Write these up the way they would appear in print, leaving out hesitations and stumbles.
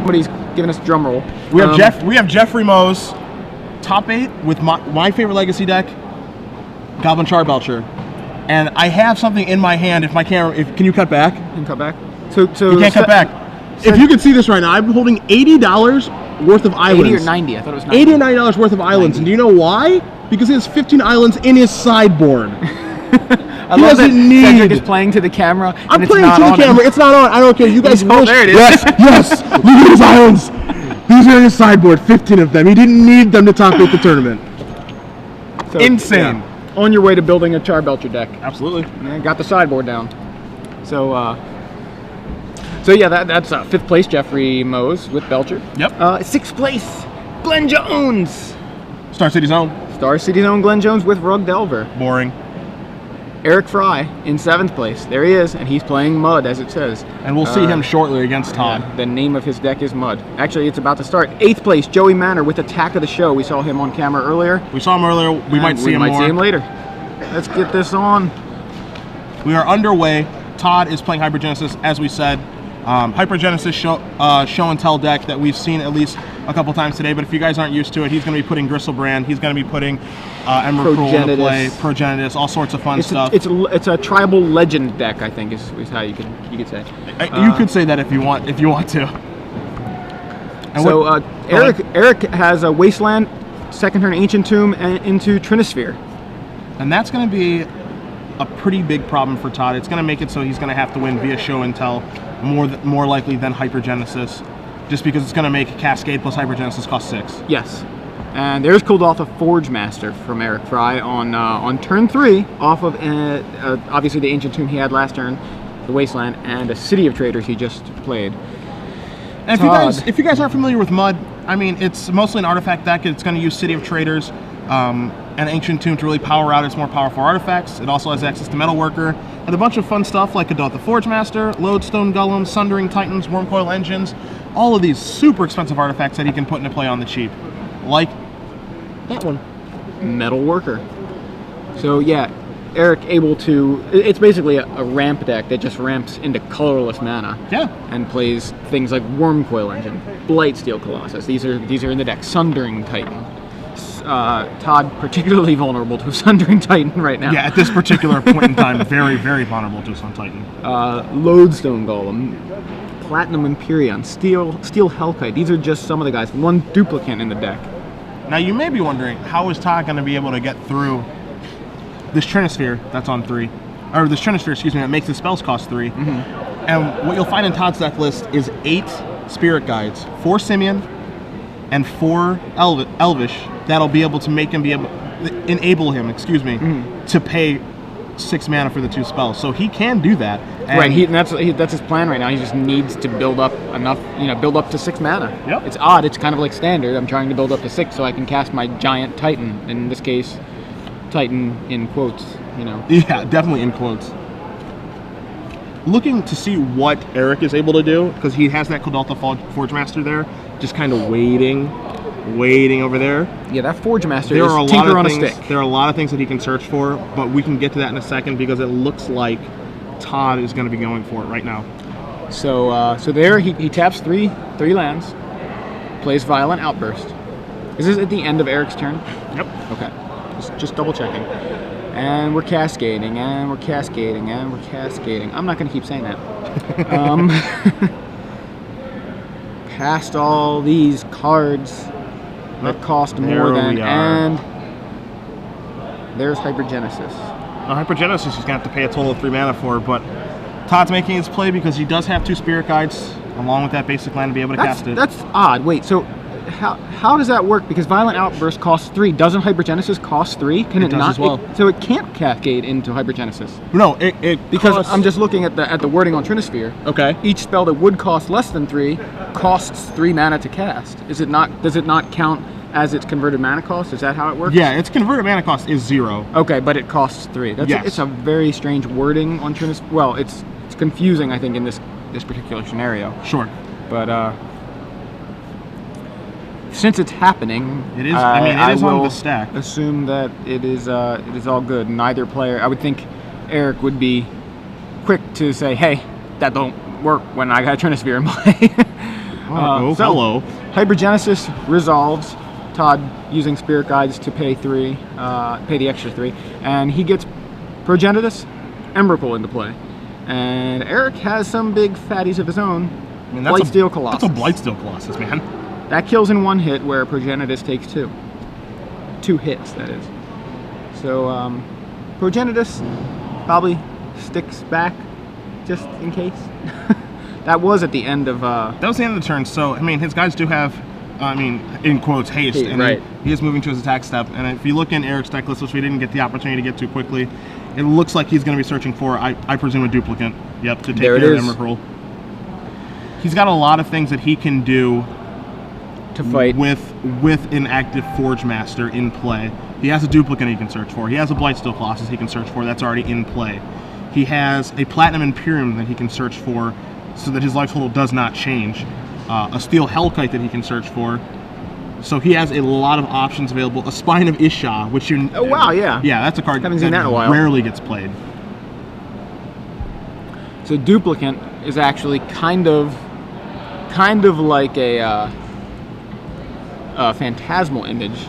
Somebody's giving us a drum roll. We have Jeffrey Moe's top 8 with my favorite Legacy deck, Goblin Charbelcher. And I have something in my hand. If my camera, can you cut back? You can cut back. So you can't cut back. If you can see this right now, I'm holding $80 worth of islands. 80 or 90? I thought it was 90. $80 or $90 worth of islands. 90. And do you know why? Because he has 15 islands in his sideboard. I love that Cedric is playing to the camera. I'm playing to the camera. It's not on. I don't care. You guys Oh, there it is. Yes. Look at his islands. These are in his sideboard. 15 of them. He didn't need them to top 8 the tournament. So, insane. Yeah, on your way to building a Charbelcher deck. Absolutely. Yeah, got the sideboard down. So yeah, that's 5th place, Jeffrey Mose with Belcher. Yep. 6th place, Glenn Jones. Star City's own. Star City's own Glenn Jones with Rug Delver. Boring. Eric Fry in 7th place. There he is, and he's playing Mud, as it says. And we'll see him shortly against Todd. Yeah, the name of his deck is Mud. Actually, it's about to start. 8th place, Joey Manor with Attack of the Show. We saw him on camera earlier. We saw him earlier. We might see him more. We might see him later. Let's get this on. We are underway. Todd is playing Hypergenesis, as we said. Hypergenesis show and tell deck that we've seen at least a couple times today, but if you guys aren't used to it, he's going to be putting Gristlebrand, he's going to be putting Emerald Cruel into play, Progenitus, all sorts of fun stuff. It's a tribal legend deck, I think, is how you could say. You could say that if you want to. And so Eric has a Wasteland, second turn Ancient Tomb, and into Trinisphere. And that's going to be a pretty big problem for Todd. It's going to make it so he's going to have to win via show and tell more likely than Hypergenesis, just because it's going to make Cascade plus Hypergenesis cost 6. Yes. And there's Kuldotha Forge Master from Eric Fry on turn 3 off of obviously the Ancient Tomb he had last turn, the Wasteland, and a City of Traders he just played. And if you guys aren't familiar with Mud, I mean, it's mostly an artifact deck. It's going to use City of Traders and Ancient Tomb to really power out its more powerful artifacts. It also has access to Metalworker and a bunch of fun stuff like Kuldotha Forge Master, Lodestone Golem, Sundering Titans, Wormcoil Engines, all of these super expensive artifacts that he can put into play on the cheap, like that one. Metalworker. So yeah, Eric able to, it's basically a ramp deck that just ramps into colorless mana. Yeah. And plays things like Wormcoil Engine, Blightsteel Colossus. These are in the deck. Sundering Titan. Todd particularly vulnerable to a Sundering Titan right now. Yeah, at this particular point in time, very, very vulnerable to a Sun Titan. Lodestone Golem, Platinum Empyrean, Steel Hellkite. These are just some of the guys. One duplicate in the deck. Now you may be wondering, how is Todd going to be able to get through this Trinisphere that's on 3, or this Trinisphere, excuse me, that makes the spells cost 3. Mm-hmm. And what you'll find in Todd's deck list is 8 Spirit Guides, 4 Simian, and 4 Elvish that'll be able to enable him, to pay 6 mana for the 2 spells. So he can do that. And right, that's his plan right now. He just needs to build up enough, build up to 6 mana. Yep. It's odd. It's kind of like standard. I'm trying to build up to 6 so I can cast my giant Titan. In this case, Titan in quotes. Yeah, definitely in quotes. Looking to see what Eric is able to do, because he has that Kuldotha Forge Master there, just kind of waiting over there. Yeah, that Forge Master is Tinker on a stick. There are a lot of things that he can search for, but we can get to that in a second because it looks like Todd is going to be going for it right now. So there he taps three lands, plays Violent Outburst. Is this at the end of Eric's turn? Yep. Okay, just double checking. And we're cascading, and we're cascading, and we're cascading. I'm not going to keep saying that. Past all these cards that cost more than, and there's Hypergenesis. Now, Hypergenesis he's going to have to pay a total of 3 mana for, but Todd's making his play because he does have 2 Spirit Guides along with that basic land to be able to cast it. That's odd. Wait, so how does that work? Because Violent Outburst costs 3. Doesn't Hypergenesis cost 3? Can it does not? As well. So it can't cascade into Hypergenesis. No, because costs... I'm just looking at the wording on Trinisphere. Okay. Each spell that would cost less than 3 costs 3 mana to cast. Is it not? Does it not count as its converted mana cost? Is that how it works? Yeah, its converted mana cost is 0. Okay, but it costs 3. It's a very strange wording on Trinisphere. Well, it's confusing, I think, in this particular scenario. Sure. But since it's happening, it is. It is on the stack. Assume that it is all good. Neither player. I would think Eric would be quick to say, "Hey, that don't work when I got Trinisphere in play." Hello. Hypergenesis resolves. Todd using Spirit Guides to pay the extra 3, and he gets Progenitus, Emrakul into play. And Eric has some big fatties of his own. I mean, Blightsteel Colossus. That's a Blightsteel Colossus, man. That kills in 1 hit, where Progenitus takes 2. 2 hits, that is. So, Progenitus probably sticks back, just in case. That was at the end of... That was the end of the turn, so, I mean, his guys do have, in quotes, haste. And right. He is moving to his attack step, and if you look in Eric's deck list, which we didn't get the opportunity to get to quickly, it looks like he's going to be searching for, I presume, a duplicate. Yep, to take care of Emrakul. He's got a lot of things that he can do to fight with an active Forge Master in play. He has a duplicate he can search for. He has a Blightsteel Colossus he can search for. That's already in play. He has a Platinum Imperium that he can search for so that his life total does not change. A Steel Hellkite that he can search for. So he has a lot of options available. A Spine of Isha, which you... Oh, wow, yeah. Yeah, that's a card Haven't seen that in a while. Rarely gets played. So Duplicant is actually kind of like a Phantasmal Image.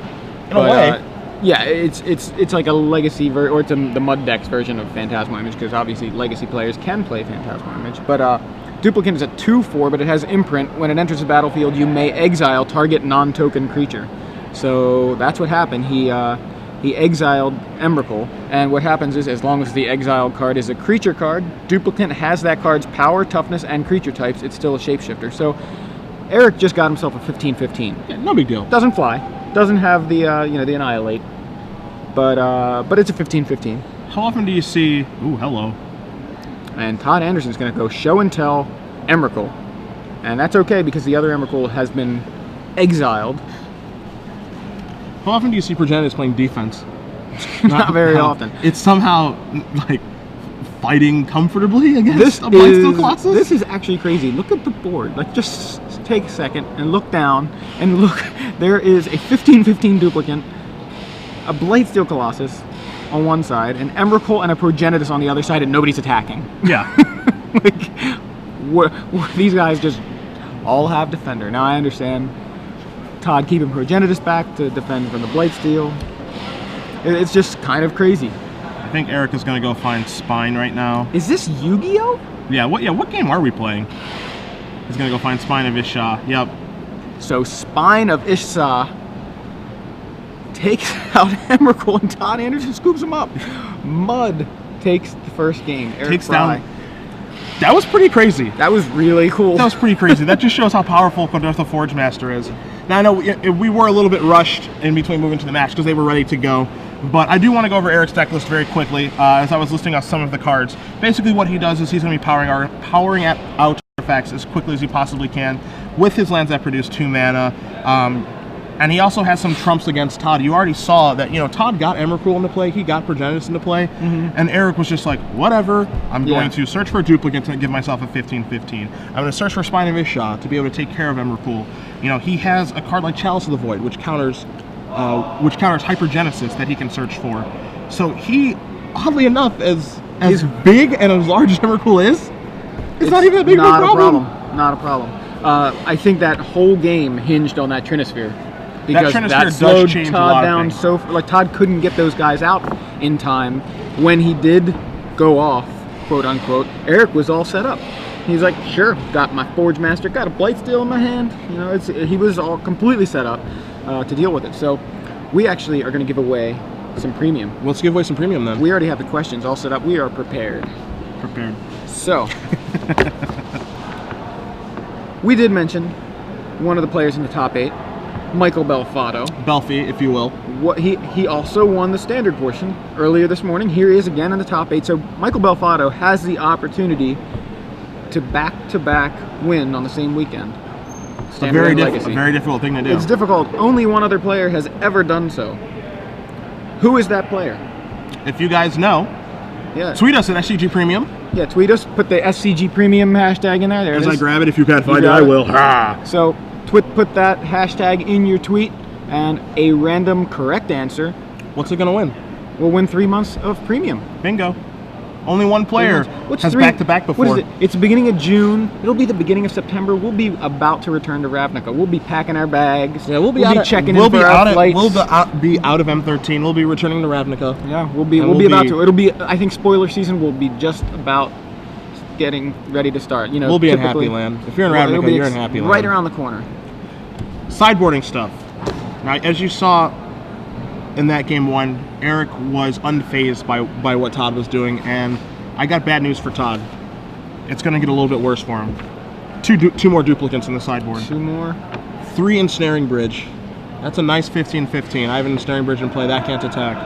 In a way. Yeah, it's like a Legacy or it's the Mud Dex version of Phantasmal Image, because obviously Legacy players can play Phantasmal Image. But Duplicant is a 2/4, but it has Imprint. When it enters the battlefield, you may exile target non-token creature. So that's what happened. He exiled Emrakul, and what happens is, as long as the exiled card is a creature card, Duplicant has that card's power, toughness, and creature types. It's still a shapeshifter. So Eric just got himself a 15/15. Yeah, no big deal. Doesn't fly. Doesn't have the the Annihilate. But it's a 15/15. How often do you see? Ooh, hello. And Todd Anderson's going to go Show and Tell Emrakul, and that's okay because the other Emrakul has been exiled. How often do you see Progenitus playing defense? Not very often. It's somehow like fighting comfortably against a Blightsteel Colossus. This is actually crazy. Look at the board. Like, just take a second and look down and look. There is a 15/15 Duplicant, a Blightsteel Colossus on one side, an Emrakul and a Progenitus on the other side, and nobody's attacking. Yeah. Like, these guys just all have Defender. Now I understand Todd keeping Progenitus back to defend from the Blightsteel. It's just kind of crazy. I think Eric is going to go find Spine right now. Is this Yu-Gi-Oh? Yeah. What game are we playing? He's going to go find Spine of Isha. Yep. So Spine of Isha takes out Emrakul, and Todd Anderson scoops him up. Mud takes the first game. Eric takes Fry. down. That was pretty crazy. That was really cool. That was pretty crazy. That just shows how powerful Kodortha Forge Master is. Now I know we were a little bit rushed in between moving to the match because they were ready to go, but I do want to go over Eric's deck list very quickly as I was listing out some of the cards. Basically, what he does is he's going to be powering out artifacts as quickly as he possibly can with his lands that produce 2 mana. And he also has some trumps against Todd. You already saw that, Todd got Emrakul into play, he got Progenitus into play, and Eric was just like, whatever, I'm going to search for a duplicate to give myself a 15/15. I'm going to search for Spine of Isha to be able to take care of Emrakul. He has a card like Chalice of the Void, which counters Hypergenesis that he can search for. So he, oddly enough, as big and as large as Emrakul is, it's not even that big of a problem. Not a problem. I think that whole game hinged on that Trinisphere. Because that slowed change Todd down things. so Todd couldn't get those guys out in time. When he did go off, quote unquote, Eric was all set up. He's like, sure, got my Forge Master, got a Blightsteel in my hand. He was all completely set up to deal with it. So we actually are going to give away some premium. Let's give away some premium then. We already have the questions all set up. We are prepared. So we did mention one of the players in the top 8. Michael Belfato. Belfie, if you will. He also won the standard portion earlier this morning. Here he is again in the top 8. So Michael Belfato has the opportunity to back-to-back win on the same weekend. A very difficult thing to do. It's difficult. Only one other player has ever done so. Who is that player? If you guys know, tweet us at SCG Premium. Yeah, tweet us. Put the SCG Premium hashtag in there. There it is. As I grab it, if you can't find it, I will. So put that hashtag in your tweet, and a random correct answer. What's it going to win? Will win 3 months of premium. Bingo. Only one player has back-to-back before. What is it? It's the beginning of June. It'll be the beginning of September. We'll be about to return to Ravnica. We'll be packing our bags. Yeah, we'll be checking in for our flights. We'll be out of M13. We'll be returning to Ravnica. Yeah, we'll be about to. It'll be. I think spoiler season will be just about getting ready to start. You know, we'll be in Happy Land. If you're in Ravnica, you're in Happy Land. Right around the corner. Sideboarding stuff. Now, as you saw in that game 1, Eric was unfazed by what Todd was doing, and I got bad news for Todd. It's going to get a little bit worse for him. Two more duplicates in the sideboard. 2 more. 3 Ensnaring Bridge. That's a nice 15-15. I have an Ensnaring Bridge in play. That can't attack.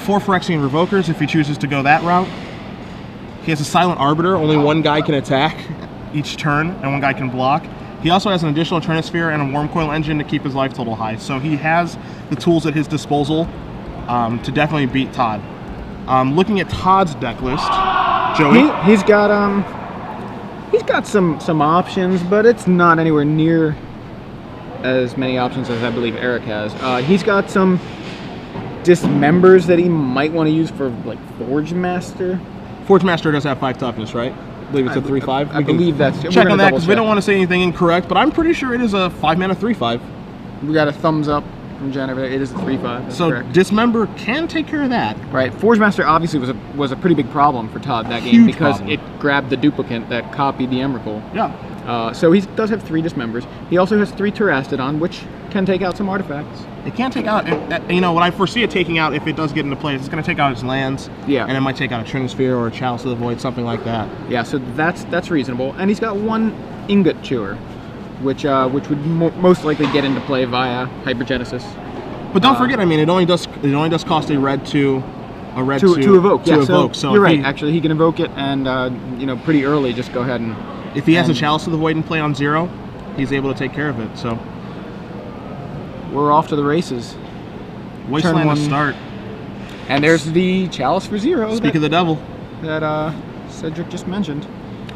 4 Phyrexian Revokers if he chooses to go that route. He has a Silent Arbiter. Only one guy can attack each turn, and one guy can block. He also has an additional Trinisphere and a Wormcoil Engine to keep his life total high. So he has the tools at his disposal to definitely beat Todd. Looking at Todd's deck list, Joey. He's got some options, but it's not anywhere near as many options as I believe Eric has. He's got some dismembers that he might want to use for like Forge Master. Forge Master does have 5 toughness, right? I believe it's a 3/5. I believe that's check on that because we don't want to say anything incorrect, but I'm pretty sure it is a 5-mana 3/5. We got a thumbs up from Jennifer. It is a 3/5. So correct. Dismember can take care of that. Right. Forge Master obviously was a pretty big problem for Todd that game because it grabbed the duplicate that copied the Emrakul. Yeah. So he does have 3 dismembers. He also has 3 Terastodon, which can take out some artifacts. It can't take out, you know, what I foresee it taking out if it does get into play is it's going to take out its lands. Yeah. And it might take out a Trinisphere or a Chalice of the Void, something like that. Yeah, so that's reasonable. And he's got 1 Ingot Chewer, which would most likely get into play via Hypergenesis. But don't forget, I mean, it only does cost a red to evoke. To evoke. So you're right. Actually, he can evoke it, and you know, pretty early, just go ahead and. If he has a Chalice of the Void in play on 0, he's able to take care of it. So. We're off to the races. Wasteland to start. And there's the Chalice for 0. Speak of the devil. That Cedric just mentioned.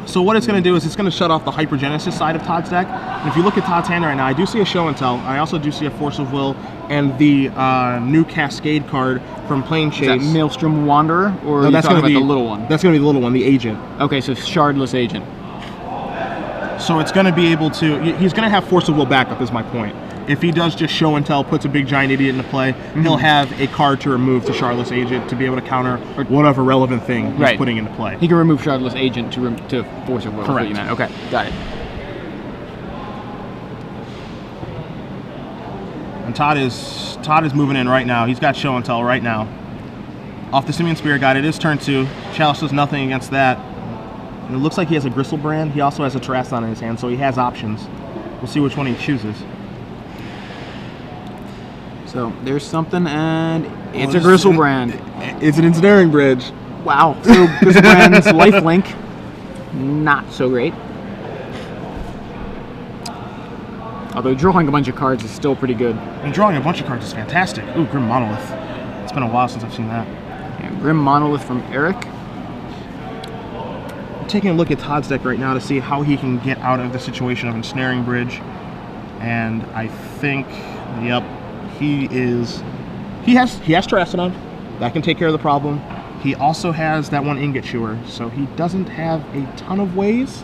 So what it's going to do is it's going to shut off the Hypergenesis side of Todd's deck. And if you look at Todd's hand right now, I do see a Show and Tell. I also do see a Force of Will and the new Cascade card from Plane Chase. Is that Maelstrom Wanderer? Or no, that's going to be the little one? That's going to be the little one, the Agent. Okay, so Shardless Agent. So it's going to be able to... He's going to have Force of Will backup is my point. If he does just Show and Tell, puts a big giant idiot into play, he'll have a card to remove to Shardless Agent to be able to counter whatever relevant thing he's putting into play. He can remove Shardless Agent to Force of Will. Correct. Okay, got it. And Todd is moving in right now. He's got Show and Tell right now. Off the Simian Spirit Guide, it is turn 2. Chalice does nothing against that. And it looks like he has a Gristlebrand. He also has a Terastodon in his hand, so he has options. We'll see which one he chooses. So there's something, and it's a Gristlebrand. It's an Ensnaring Bridge. Wow. So Gristlebrand's lifelink, not so great. Although drawing a bunch of cards is still pretty good. And drawing a bunch of cards is fantastic. Ooh, Grim Monolith. It's been a while since I've seen that. Yeah, Grim Monolith from Eric. I'm taking a look at Todd's deck right now to see how he can get out of the situation of Ensnaring Bridge. And I think, yep. He has Terastodon. That can take care of the problem. He also has that 1 Ingot Chewer, so he doesn't have a ton of ways,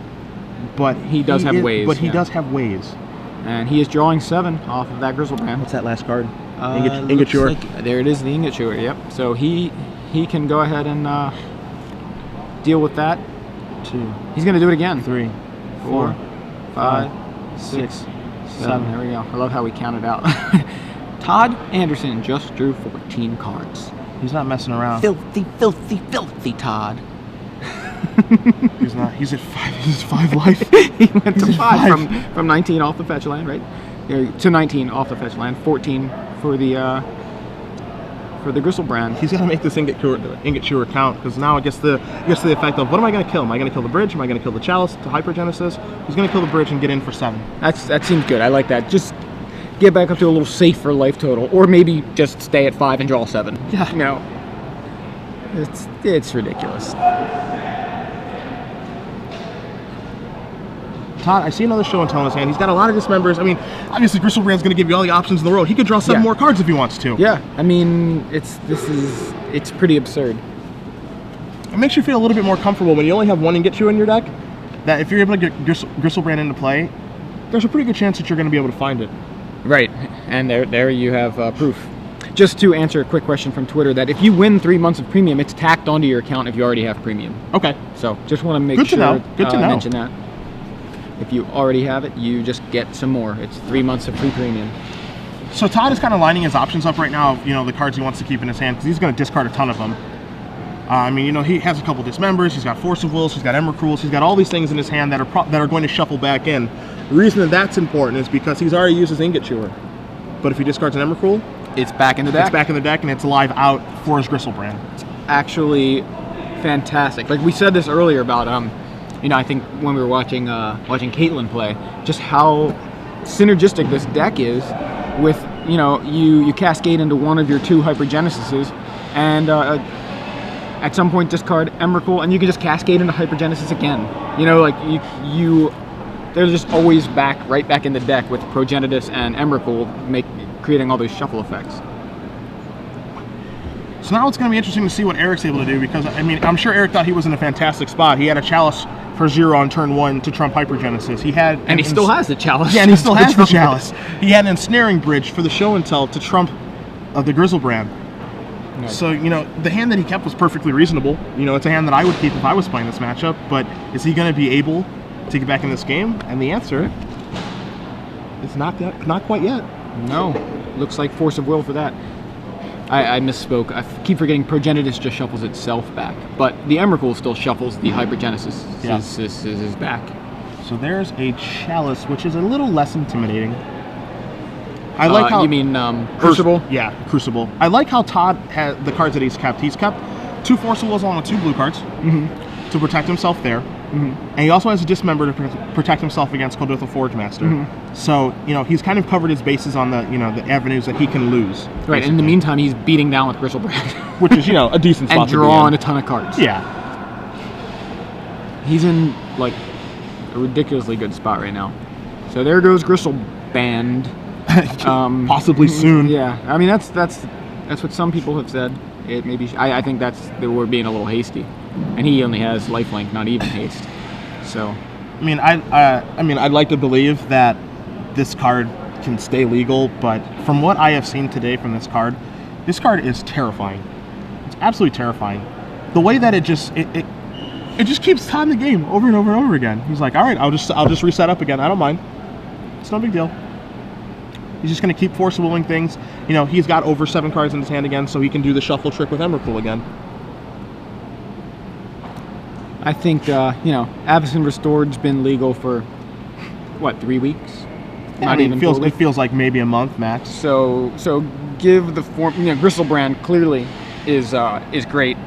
but he does have ways. But he does have ways. And he is drawing 7 off of that Gristlebrand. What's that last card? Ingot Chewer. Like, there it is, the Ingot Chewer. Yep. So he can go ahead and deal with that. 2. He's going to do it again. 3, 4, 5, 6, 7. There we go. I love how we counted out. Todd Anderson just drew 14 cards. He's not messing around. Filthy, filthy, filthy Todd. He's not. He's at 5. He's at 5 life. He went to 5 from 19 off the fetch land, right? To 19 off the fetch land. 14 for the Gristlebrand. He's got to make this Ingot Chewer count, because now it gets the effect of, what am I going to kill? Am I going to kill the bridge? Am I going to kill the Chalice to Hypergenesis? He's going to kill the bridge and get in for 7. That seems good. I like that. Just get back up to a little safer life total, or maybe just stay at 5 and draw 7. Yeah. You know, it's ridiculous. Todd, I see another Show and Tell in his hand. He's got a lot of dismembers. I mean, obviously Gristlebrand's going to give you all the options in the world. He could draw 7 more cards if he wants to. Yeah, I mean, it's pretty absurd. makes you feel a little bit more comfortable when you only have one Ingetu in your deck, that if you're able to get Gristlebrand into play, there's a pretty good chance that you're going to be able to find it. Right, and there you have proof. Just to answer a quick question from Twitter, that if you win 3 months of premium, it's tacked onto your account if you already have premium. Okay. So just want to make Good to sure know. Good to know. mention that. If you already have it, you just get some more. It's 3 months of free premium. So Todd is kind of lining his options up right now of, you know, the cards he wants to keep in his hand, because he's going to discard a ton of them. I mean, you know, he has a couple Dismembers, he's got Force of Wills, he's got Emrakuls, he's got all these things in his hand that are going to shuffle back in. The reason that that's important is because he's already used his Ingot Chewer. But if he discards an Emrakul, it's back in the deck. It's back in the deck, and it's live out for his Gristlebrand. It's actually fantastic. Like we said this earlier about, you know, I think when we were watching Caitlyn play, just how synergistic this deck is with, you know, you cascade into one of your 2 Hypergenesises, and at some point discard Emrakul, and you can just cascade into Hypergenesis again. You know, like they're just always right back in the deck with Progenitus and Emrakul creating all those shuffle effects. So now it's going to be interesting to see what Eric's able to do, because, I mean, I'm sure Eric thought he was in a fantastic spot. He had a Chalice for 0 on turn 1 to trump Hypergenesis. And he still has the Chalice. Yeah, and he still has the Chalice. He had an Ensnaring Bridge for the Show and Tell to trump the Grizzlebrand. Nice. So, you know, the hand that he kept was perfectly reasonable. You know, it's a hand that I would keep if I was playing this matchup, but is he going to be able to get back in this game? And the answer is not quite yet. No. Looks like Force of Will for that. I misspoke. I keep forgetting Progenitus just shuffles itself back, but the Emrakul still shuffles the Hypergenesis. Yeah. Is back. So there's a Chalice, which is a little less intimidating. I like how you mean Crucible? Yeah, Crucible. I like how Todd has the cards that he's kept. He's kept 2 Force of Wills along with 2 blue cards to protect himself there. And he also has a Dismember to protect himself against Koldotha Forge Master. So, you know, he's kind of covered his bases on the, you know, the avenues that he can lose. Right, basically. and in the meantime, he's beating down with Gristlebrand. Which is, you know, a decent spot and drawing a ton of cards. Yeah. He's in, like, a ridiculously good spot right now. So there goes Gristlebrand. Possibly soon. Yeah, I mean, that's what some people have said. It maybe I think that we're being a little hasty, and he only has lifelink, not even haste. So, I mean, I'd like to believe that this card can stay legal, but from what I have seen today from this card is terrifying. It's absolutely terrifying. The way that it just keeps tying the game over and over and over again. He's like, all right, I'll just reset up again. I don't mind. It's no big deal. He's just going to keep Force Willing things. You know, he's got over 7 cards in his hand again, so he can do the shuffle trick with Emrakul again. I think, you know, Avacyn Restored's been legal for, what, 3 weeks? Yeah, not even it feels like maybe a month max. So give the form, you know, Gristlebrand clearly is great,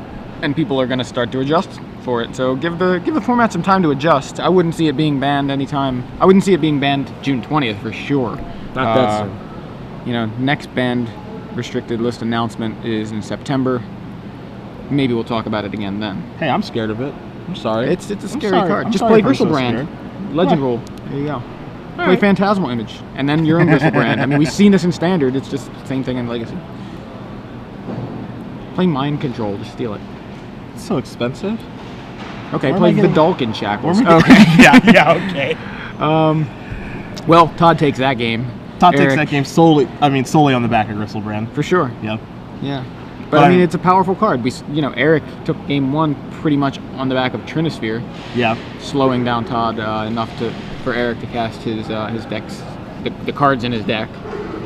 and people are going to start to adjust for it. So give the format some time to adjust. I wouldn't see it being banned anytime. I wouldn't see it being banned June 20th for sure. Not that soon. You know, next banned restricted list announcement is in September. Maybe we'll talk about it again then. Hey, I'm scared of it. I'm sorry. It's a scary card. Just play Gristlebrand. Legend rule. There you go. Play Phantasmal Image, and then you're in Gristlebrand. I mean, we've seen this in Standard. It's just the same thing in Legacy. Play Mind Control. Just steal it. It's so expensive. Okay, play Vidalcan Shackles. Okay. yeah, okay. Well, Todd takes that game. Todd takes that game solely on the back of Gristlebrand. For sure. Yep. Yeah. But I mean, it's a powerful card. Eric took game 1 pretty much on the back of Trinisphere. Yeah. Slowing down Todd enough for Eric to cast his decks, the cards in his deck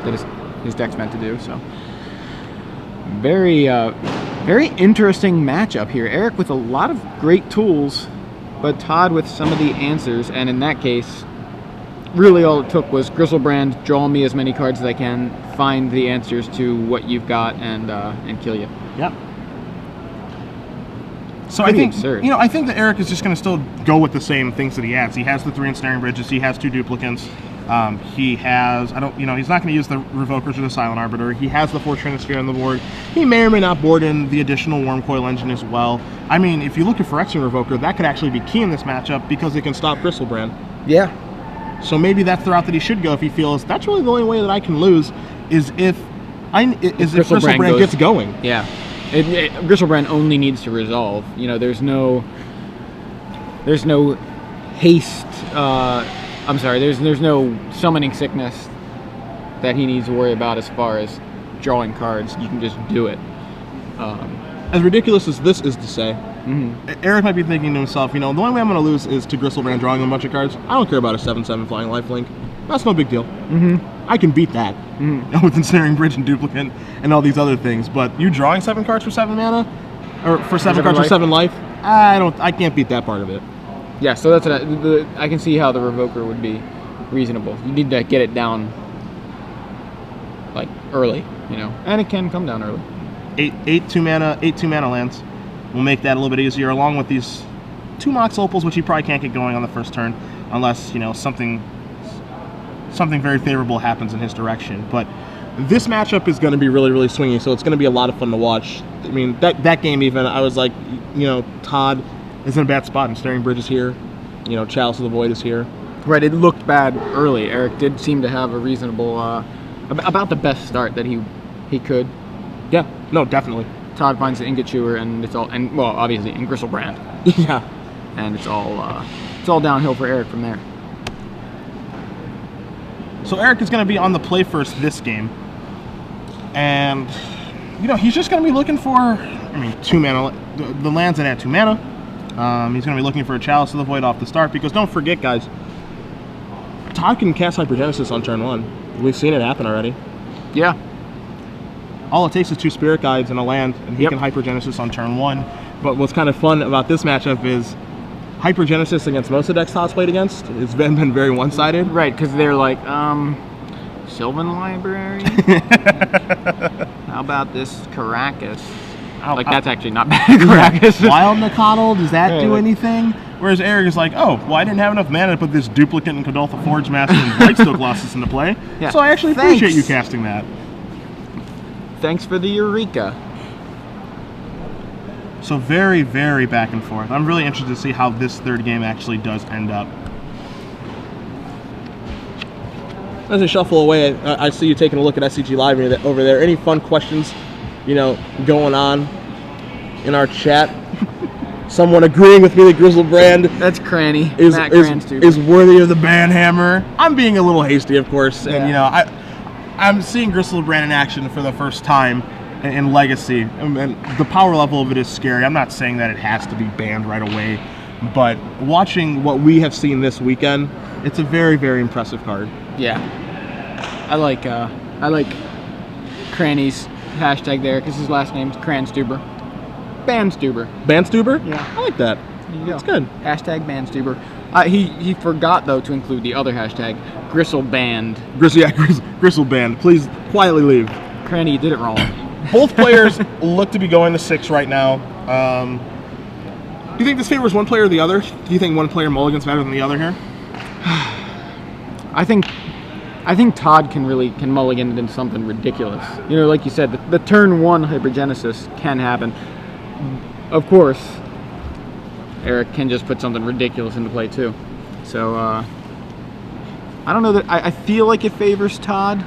that his deck's meant to do. So very interesting matchup here. Eric with a lot of great tools, but Todd with some of the answers. And in that case, really all it took was Gristlebrand, draw me as many cards as I can, find the answers to what you've got, and kill you. Yep. So I think that Eric is just going to still go with the same things that he has. He has the 3 Ensnaring Bridges. He has 2 Duplicants. He has he's not going to use the Revokers or the Silent Arbiter. He has the 4 Trinisphere on the board. He may or may not board in the additional Wormcoil Engine as well. I mean, if you look at Phyrexian Revoker, that could actually be key in this matchup because it can stop Gristlebrand. Yeah. So maybe that's the route that he should go if he feels that's really the only way that I can lose is if Gristlebrand gets going. Yeah. Griselbrand only needs to resolve. You know, there's no haste. I'm sorry. There's no summoning sickness that he needs to worry about as far as drawing cards. You can just do it. As ridiculous as this is to say, Eric might be thinking to himself, you know, the only way I'm going to lose is to Griselbrand drawing a bunch of cards. I don't care about a 7/7 flying lifelink. That's no big deal. I can beat that with Ensnaring Bridge and Duplicate and all these other things. But you drawing 7 cards for 7 mana, or for 7 cards for 7 life, I can't beat that part of it. Yeah, so that's I can see how the Revoker would be reasonable. You need to get it down like early, you know, and it can come down early. 8 2-mana lands will make that a little bit easier, along with these 2 Mox Opals, which you probably can't get going on the first turn unless, you know, something very favorable happens in his direction. But this matchup is going to be really, really swingy, so it's going to be a lot of fun to watch. I mean, that game even, I was like, you know, Todd is in a bad spot, and Ensnaring Bridge is here. You know, Chalice of the Void is here. Right, it looked bad early. Eric did seem to have a reasonable, about the best start that he could. Yeah, no, definitely. Todd finds the Ingot Chewer, and well, obviously, in Griselbrand. Yeah. And it's all downhill for Eric from there. So Eric is going to be on the play first this game. And, you know, he's just going to be looking for, I mean, 2 mana, the lands that add 2 mana. He's going to be looking for a Chalice of the Void off the start, because don't forget, guys, Todd can cast Hypergenesis on turn 1. We've seen it happen already. Yeah. All it takes is 2 Spirit Guides and a land, and he can Hypergenesis on turn 1. But what's kind of fun about this matchup is Hypergenesis against most of the decks Todd's played against, it's been very one-sided. Right, because they're like, Sylvan Library? How about this Caracas? Like, that's actually not bad, Caracas. Wild Nicodle, does that do anything? Whereas Eric is like, oh, well, I didn't have enough mana to put this Duplicate and Cadoltha Forge Master and Blightstone Colossus into play, so I actually appreciate you casting that. Thanks for the Eureka. So very, very back and forth. I'm really interested to see how this third game actually does end up. As I shuffle away, I see you taking a look at SCG Live over there. Any fun questions, you know, going on in our chat? Someone agreeing with me that Griselbrand that's Cranny. is worthy of the banhammer. I'm being a little hasty, of course, and you know, I'm seeing Griselbrand in action for the first time in Legacy, and the power level of it is scary. I'm not saying that it has to be banned right away, but watching what we have seen this weekend, it's a very, very impressive card. Yeah, I like Cranny's hashtag there, because his last name's Cranstuber. Banstuber. Banstuber? Yeah. I like that. That's good. Hashtag Banstuber. He forgot, though, to include the other hashtag, Griselband. Griselband. Please quietly leave. Cranny, you did it wrong. Both players look to be going to 6 right now. Do you think this favors one player or the other? Do you think one player mulligans better than the other here? I think Todd can mulligan it into something ridiculous. You know, like you said, the turn 1 Hypergenesis can happen. Of course, Eric can just put something ridiculous into play too. So I don't know that I feel like it favors Todd,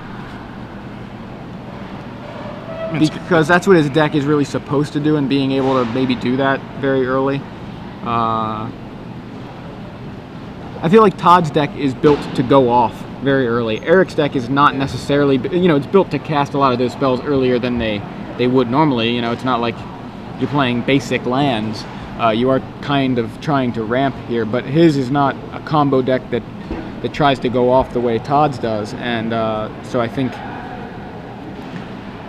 because that's what his deck is really supposed to do, and being able to maybe do that very early. I feel like Todd's deck is built to go off very early. Eric's deck is not necessarily, you know, it's built to cast a lot of those spells earlier than they would normally. You know, it's not like you're playing basic lands. You are kind of trying to ramp here, but his is not a combo deck that tries to go off the way Todd's does, and so I think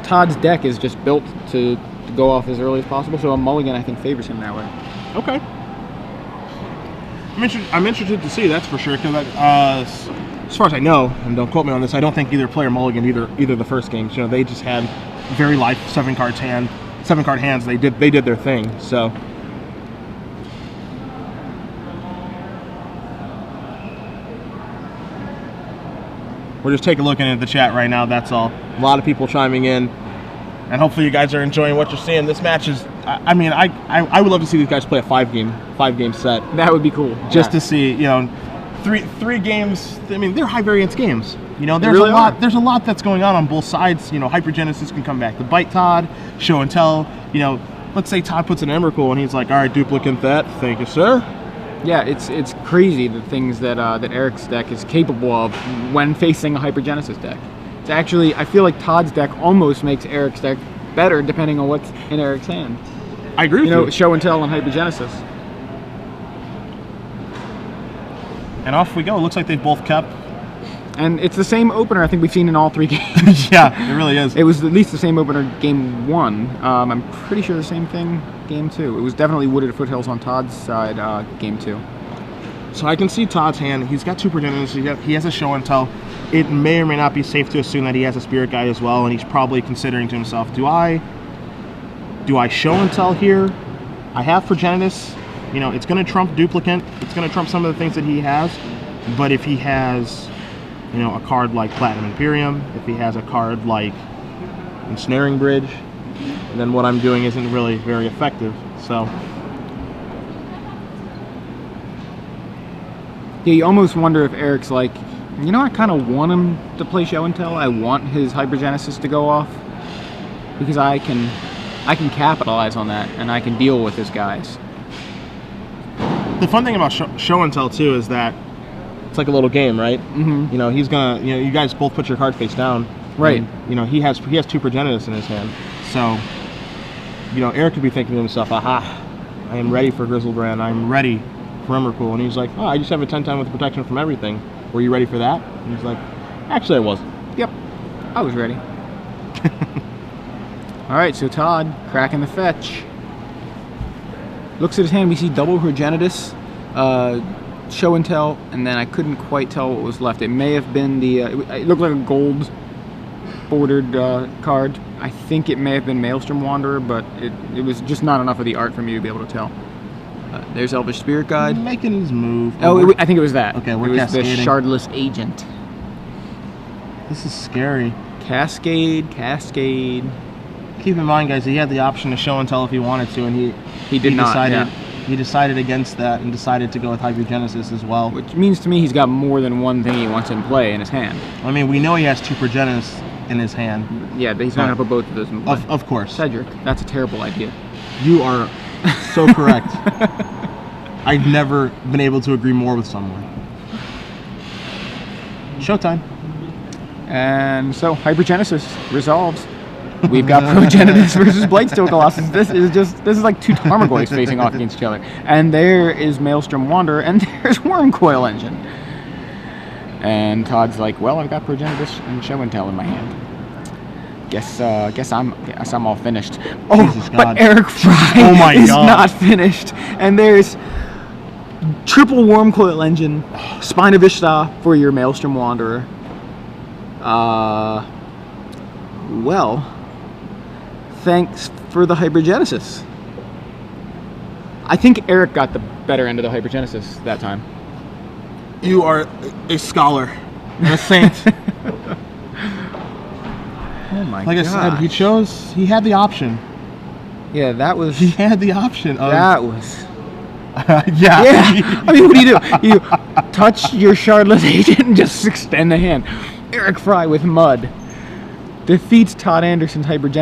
Todd's deck is just built to go off as early as possible, so a mulligan, I think, favors him that way. Okay. I'm interested to see, that's for sure, because as far as I know, and don't quote me on this, I don't think either player mulliganed either the first games. You know, they just had very light 7-card hands. They did their thing. So we're just taking a look at the chat right now. That's all. A lot of people chiming in, and hopefully you guys are enjoying what you're seeing. This match is, I mean, I would love to see these guys play a 5-game set. That would be cool. Just to see, you know, three games. I mean, they're high variance games. You know, there's really a lot. There's a lot that's going on both sides. You know, Hypergenesis can come back to bite Todd. Show and tell. You know, let's say Todd puts an Emrakul and he's like, all right, duplicate that. Thank you, sir. Yeah, it's crazy the things that that Eric's deck is capable of when facing a Hypergenesis deck. It's actually, I feel like Todd's deck almost makes Eric's deck better depending on what's in Eric's hand. I agree with you. You know, Show and Tell and Hypergenesis. And off we go. It looks like they've both kept. And it's the same opener I think we've seen in all 3 games. Yeah, it really is. It was at least the same opener game 1. I'm pretty sure the same thing game 2. It was definitely Wooded Foothills on Todd's side game 2. So I can see Todd's hand. He's got 2 Progenitors. He has a Show and Tell. It may or may not be safe to assume that he has a Spirit Guide as well, and he's probably considering to himself, do I Show and Tell here? I have Progenitus. You know, it's going to trump Duplicant. It's going to trump some of the things that he has. But if he has, you know, a card like Platinum Imperium, if he has a card like Ensnaring Bridge, then what I'm doing isn't really very effective. So yeah, you almost wonder if Eric's like, you know, I kind of want him to play Show and Tell. I want his Hypergenesis to go off because I can capitalize on that and I can deal with his guys. the fun thing about Show and Tell too is that it's like a little game, right? Mm-hmm. You know, he's gonna, you know, you guys both put your card face down, right? And, you know, he has 2 Progenitus in his hand, so you know, Eric could be thinking to himself, aha, I am ready for Grizzlebrand, I'm ready for Emrakul, and he's like, oh, I just have a 10/10 with protection from everything. Were you ready for that? And he's like, actually, I wasn't. Yep, I was ready. All right, so Todd cracking the fetch. Looks at his hand. We see double Progenitus, Show and Tell, and then I couldn't quite tell what was left. It may have been the. It looked like a gold bordered card. I think it may have been Maelstrom Wanderer, but it was just not enough of the art for me to be able to tell. There's Elvish Spirit Guide. Making his move. Oh, I think it was that. Okay, we're it was cascading. the Shardless Agent. This is scary. Cascade. Keep in mind, guys, he had the option to Show and Tell if he wanted to, and he did not. Decided, yeah. He decided against that and decided to go with Hypergenesis as well. Which means to me he's got more than one thing he wants in play in his hand. I mean, we know he has 2 Progenitus in his hand. Yeah, but he's not going to put both of those in play. Of course. Cedric, that's a terrible idea. You are so correct. I've never been able to agree more with someone. Showtime. And so, Hypergenesis resolves. We've got Progenitus versus Blightsteel Colossus. This is like 2 Tarmogoyfs facing off against each other. And there is Maelstrom Wanderer, and there's Wormcoil Engine. And Todd's like, well, I've got Progenitus and Show and Tell in my hand. Guess I'm all finished. Oh, Jesus but God. Eric Fry is God. not finished. And there's triple Wormcoil Engine, Spine of Ishtar for your Maelstrom Wanderer. Well, thanks for the Hypergenesis. I think Eric got the better end of the Hypergenesis that time. You are a scholar and a saint. Oh my god. Like I said, he had the option. Yeah, that was... He had the option of... That was... yeah. Yeah. I mean, what do? You touch your Shardless Agent and just extend the hand. Eric Fry with Mud defeats Todd Anderson's Hypergenesis.